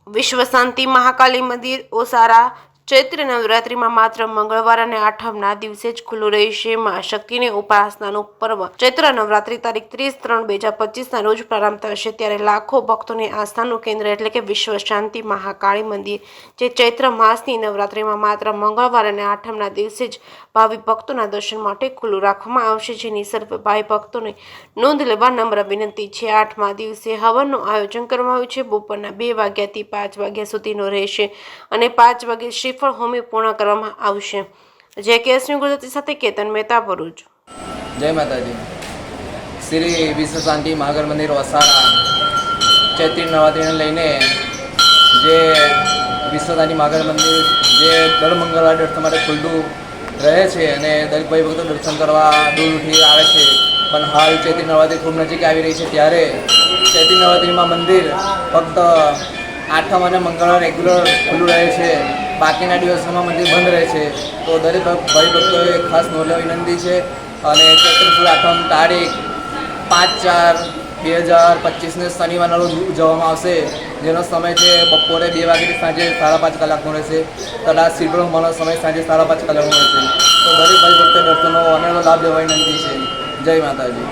વિશ્વ શાંતિ મહાકાલી મંદિર ઓસારા ચૈત્ર નવરાત્રિમાં માત્ર મંગળવાર અને આઠમના દિવસે જ ખુલ્લું રહેશે। માં શક્તિની ઉપાસનાનું પર્વ ચૈત્ર નવરાત્રિ તારીખ 30/3/2025ના રોજ પ્રારંભ થશે, ત્યારે લાખો ભક્તોની આસ્થાનું કેન્દ્ર એટલે કે વિશ્વ શાંતિ મહાકાળી મંદિર, જે ચૈત્ર માસની નવરાત્રિમાં માત્ર મંગળવાર અને આઠમના દિવસે જ ભાવિ ભક્તોના દર્શન માટે ખુલ્લું રાખવામાં આવશે, જેની સર્વે ભાઈ ભક્તોને નોંધ લેવા નમ્ર વિનંતી છે। આઠમા દિવસે હવનનું આયોજન કરવામાં આવ્યું છે। બપોરના 2 વાગ્યાથી 5 વાગ્યા સુધીનો રહેશે અને 5 વાગે શ્રીફળ હોમી પૂર્ણ કરવામાં આવશે। જે કેસની ગુજરાતી સાથે કેતન મહેતા, ભરૂચ। જય માતાજી। શ્રી વિશ્વ શાંતિ મહાકાળી મંદિર ઓસારા ચૈત્રી નવરાત્રિને લઈને જે વિશ્વ શાંતિ મહાકાળી મંદિર જે દર મંગળવારે દર્શન માટે ખુલ્લું રહે છે અને દરેક ભાઈ ભક્તો દર્શન કરવા દૂર દૂરથી આવે છે, પણ હાલ ચૈત્રી નવરાત્રિ ખૂબ નજીક આવી રહી છે, ત્યારે ચૈત્રી નવરાત્રિમાં મંદિર ફક્ત આઠમ અને મંગળવાર રેગ્યુલર ખુલ્લું રહે છે, બાકીના દિવસોમાં મંદિર બંધ રહે છે। તો દરેક ભાઈ ભક્તોએ ખાસ નોંધ લેવા વિનંતી છે। અને ચૈત્ર સુદ આઠમ તારીખ 5/4/2025ને શનિવારના રોજ ઉજવવામાં આવશે, જેનો સમય છે બપોરે 2 વાગ્યાથી સાંજે 5:30 કલાકનો રહેશે, તથા શ્રીફળ હોમવાનો સમય સાંજે 5:30 કલાકનો રહેશે। તો દરેક ભાઈ ભક્તો દર્શનનો અનેરો લાભ લેવા વિનંતી છે। જય માતાજી।